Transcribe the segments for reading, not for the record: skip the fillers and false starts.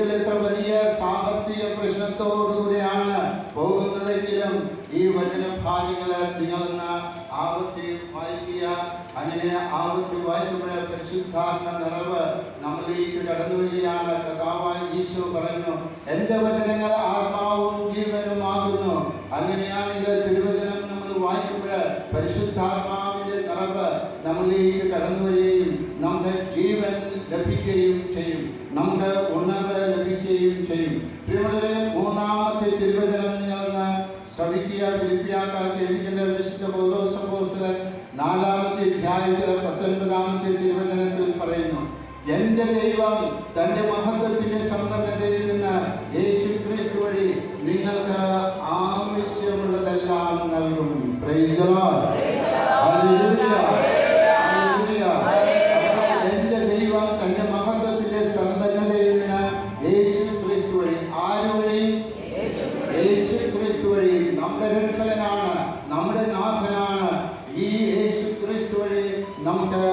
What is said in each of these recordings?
ജീവിതത്തിൽ എത്ര വലിയ സാമ്പത്തിക പ്രശ്നത്തോടുകൂടിയാണ് പോകുന്നതെങ്കിലും ഈ വചനഭാഗങ്ങളെ നിങ്ങളെന്ന് ആവർത്തി വായിക്കുക. അങ്ങനെ ആവർത്തി വായിക്കുമ്പോൾ പരിശുദ്ധാത്മ നിറവ് നമ്മളിലേക്ക് കടന്നു വരികയാണ്. കർത്താവായ ഈശോ പറഞ്ഞു, എൻ്റെ വചനങ്ങൾ ആത്മാവും ജീവനുമാകുന്നു. അങ്ങനെയാണെങ്കിൽ തിരുവചനം നമ്മൾ വായിക്കുമ്പോൾ പരിശുദ്ധാത്മാവിന്റെ നിറവ് നമ്മളിലേക്ക് കടന്നു വരികയും നമ്മുടെ ജീവൻ ലഭിക്കുകയും ചെയ്യും, നമ്മുടെ ഉണർവ് ലഭിക്കുകയും ചെയ്യും. പ്രിയമുള്ളവരെ, മൂന്നാമത്തെ തിരുവചനം നിങ്ങളെന്ന് ശ്രവിക്കുക. ഫിലിപ്പിയർക്കാർക്ക് എഴുതിക്കേണ്ട വിശുദ്ധ പൗലോസ് അപ്പോസ്തലൻ 4-ാമത്തെ അധ്യായത്തിലെ 19-ാമത്തെ തിരുവചനത്തിൽ പറയുന്നു, എൻ്റെ ദൈവം തൻ്റെ മഹത്വത്തിന്റെ സമ്പന്നതയിൽ നിന്ന് യേശുക്രിസ്തു വഴി നിങ്ങൾക്ക് ആവശ്യമുള്ളതെല്ലാം നൽകും. Praise the Lord. Hallelujah. Hallelujah. എൻ്റെ ദൈവം തൻ്റെ മഹത്വത്തിന്റെ സമ്പന്നതയിൽ നിന്ന് യേശുക്രിസ്തു വഴി, ആര് വഴി? യേശുക്രിസ്തു വഴി. നമ്മുടെ രക്ഷകനാണ്, നമ്മുടെ നാഥനാണ്. ഈ യേശുക്രിസ്തു വഴി നമുക്ക്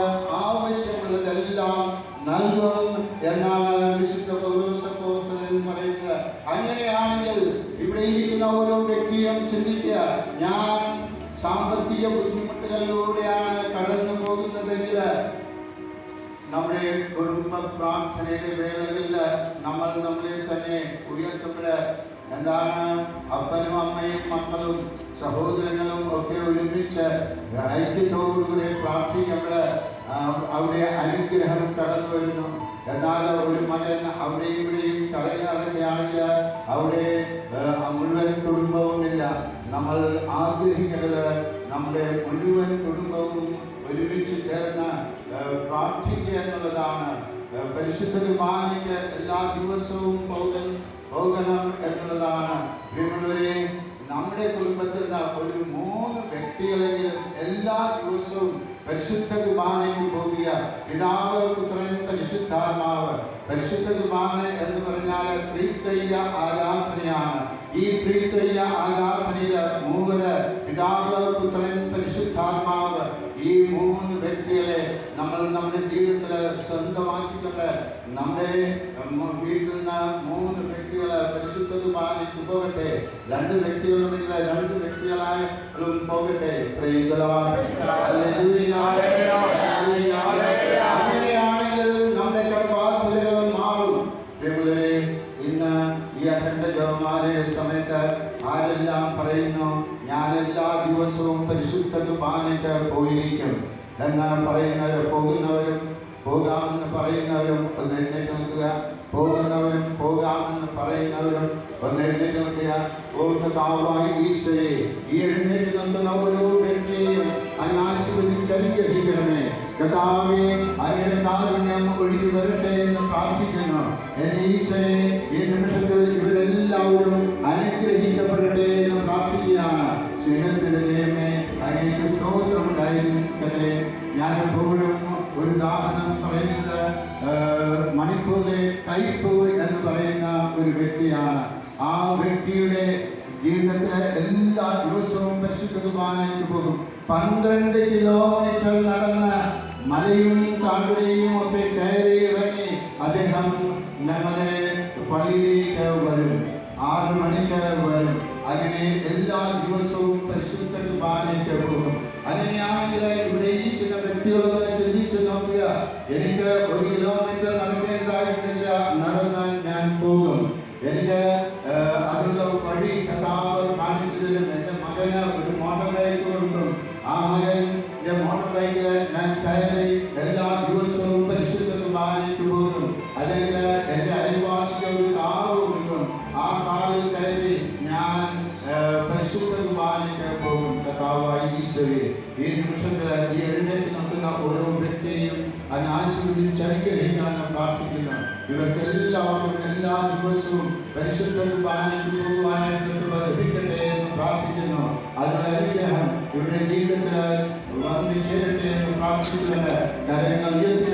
ആവശ്യമുള്ളതെല്ലാം നൽകും എന്നാണ് വിശുദ്ധ പൗലോസ് അപ്പോസ്തലൻ പറയുന്നത്. അങ്ങനെയാണെങ്കിൽ ഇവിടെ ഇരിക്കുന്ന ഓരോ വ്യക്തിയും ചിന്തിക്കുക, ഞാൻ സാമ്പത്തിക ബുദ്ധിമുട്ടുകളിലൂടെയാണ് കടന്നു പോകുന്നതെങ്കിൽ നമ്മുടെ കുടുംബ പ്രാർത്ഥനയുടെ വേളകളിൽ നമ്മൾ നമ്മളെ തന്നെ ഉയർത്തുമ്പോൾ എന്താണ്, അപ്പനും അമ്മയും മക്കളും സഹോദരങ്ങളും ഒക്കെ ഒരുമിച്ച് ഐക്യത്തോടുകൂടി പ്രാർത്ഥിക്കുമ്പോൾ അവിടെ അനുഗ്രഹം കടന്നു വരുന്നു. എന്നാൽ ഒരു മകൻ അവിടെയും ഇവിടെയും കറങ്ങുകയാണെങ്കിൽ അവിടെ മുഴുവൻ കുടുംബവുമില്ല. നമ്മൾ ആഗ്രഹിക്കുന്നത് നമ്മുടെ മുഴുവൻ കുടുംബവും ഒരുമിച്ച് ചേർന്ന് പ്രാർത്ഥിക്കുക എന്നുള്ളതാണ്. പരിശുദ്ധ കുർബാനയ്ക്ക് എല്ലാ ദിവസവും പോകണം എന്നുള്ളതാണ്. പ്രിയമുള്ളവരെ, നമ്മുടെ കുടുംബത്തിൽ ഒരു 3 വ്യക്തികളെങ്കിലും എല്ലാ ദിവസവും പരിശുദ്ധ കുർബാനയ്ക്ക് പോകുക. പിതാവ്, പുത്രൻ, പരിശുദ്ധാത്മാവ്. പരിശുദ്ധ കുർബാന എന്ന് പറഞ്ഞാൽ ത്രിത്വൈക ആരാധനയാണ്. ഈ ത്രിത്വൈക ആരാധനയിൽ 3 പിതാവ്, പുത്രൻ, പരിശുദ്ധാത്മാവ്, ഈ 3 വ്യക്തികളെ നമ്മൾ നമ്മുടെ ജീവിതത്തിൽ സ്വന്തമാക്കിക്കൊണ്ട് നമ്മുടെ വീട്ടിൽ നിന്ന് 3 വ്യക്തികളെ പരിശുദ്ധ കുർബാനയ്ക്ക് പോകട്ടെ. 2 വ്യക്തികളുമില്ല, 2 വ്യക്തികളായും പോകട്ടെ. Praise the Lord. ഹല്ലേലൂയ. അങ്ങനെയാണെങ്കിൽ നമ്മുടെ കടബാധ്യതകൾ മാറും. പ്രിയമുള്ളവരെ, ഇന്ന് ഈ അഖണ്ഡ ജപമാലയുടെ സമയത്ത് ആരെല്ലാം പറയുന്നു, ഞാൻ എല്ലാ ദിവസവും പരിശുദ്ധ കുർബാനയ്ക്ക് പോയിരിക്കും എന്ന് പോകുന്നവരും പോകാമെന്ന് പറയുന്നവരും ഒന്ന് എഴുന്നേറ്റ് നിൽക്കുക. പോകുന്നവരും പോകാമെന്ന് പറയുന്നവരും ഒന്ന് എഴുന്നേറ്റ് നിൽക്കുക. ഈശോയെ, ഈ എഴുന്നേറ്റ് നിൽക്കുന്ന ഓരോ വ്യക്തിയെയും ആശീർവദിച്ചനുഗ്രഹിക്കണമേ. കർത്താവേ, അങ്ങയുടെ കാരുണ്യം ഒഴുകി വരട്ടെ എന്ന് പ്രാർത്ഥിക്കുന്നു. എന്റെ ഈശോയെ, ഈ നിമിഷത്തിൽ ഇവരെല്ലാവരും അനുഗ്രഹിക്കപ്പെടട്ടെ എന്ന് പ്രാർത്ഥിക്കുകയാണ്. സ്നേഹത്തിന്റെ ദൈവമേ, അങ്ങേക്ക് സ്തോത്രമുണ്ടായിരിക്കട്ടെ. ഞാൻ എപ്പോഴും ഒരു ഉദാഹരണം പറയുന്നത് മണിപ്പൂരിലെ കൈപ്പൂ എന്ന് പറയുന്ന ഒരു വ്യക്തിയാണ്. ആ വ്യക്തിയുടെ ജീവിതത്തിലെ എല്ലാ ദിവസവും പരിശുദ്ധ കുർബാനയ്ക്ക് പോകും. 12 കിലോമീറ്റർ നടന്ന് മലയും താഴ്വരയും ഒക്കെ കയറി ഇറങ്ങി അദ്ദേഹം ഞങ്ങളുടെ പള്ളിയിലേക്ക് വരും. 6 മണിക്ക് വരും. അങ്ങനെ എല്ലാ ദിവസവും പരിശുദ്ധ കുർബാനയ്ക്ക് പോകും. അങ്ങനെയാണെങ്കിൽ ഇവിടെ ഇരിക്കുന്ന വ്യക്തികളൊക്കെ ചിന്തിച്ചു നോക്കുക, എനിക്ക് 1 കിലോമീറ്റർ നടക്കേണ്ടതായിട്ടില്ല, നടന്ന് ഞാൻ പോകും. എനിക്ക് അതിനുള്ള വഴി കർത്താവ് കാണിച്ചു തരും. എൻ്റെ മകന് ഒരു മോട്ടോർ ബൈക്ക് കൊടുക്കും. ആ മകൻ്റെ മോട്ടോർ ബൈക്കിൽ ഞാൻ കയറി എല്ലാ ദിവസവും പരിശുദ്ധ കുർബാനയ്ക്ക് പോകും. അല്ലെങ്കിൽ എൻ്റെ അയൽവാസിക്ക് ഒരു കാറ് കൊടുക്കും. ആ കാറിൽ കയറി ഞാൻ പരിശുദ്ധ കുർബാനയ്ക്ക് പോകും. കർത്താവായ ഈശോയെ, ഈ നിമിഷത്തിൽ ഈ എഴുന്നേറ്റ് നിൽക്കുന്ന ഓരോ വ്യക്തിയെയും അതിനെ ആശീർവദിച്ചനുഗ്രഹിക്കണമെന്ന് പ്രാർത്ഥിക്കുന്നു. ഇവർക്ക് എല്ലാവർക്കും എല്ലാ ദിവസവും പരിശുദ്ധ കുർബാനയ്ക്ക് പോകുവാനായിട്ട് ലഭിക്കട്ടെ എന്ന് പ്രാർത്ഥിക്കുന്നു. അതിനുള്ള അനുഗ്രഹം ഇവരുടെ ജീവിതത്തിൽ വന്നു ചേരട്ടെ എന്ന് പ്രാർത്ഥിക്കുന്നത്. കാര്യങ്ങൾ ഉയർത്തി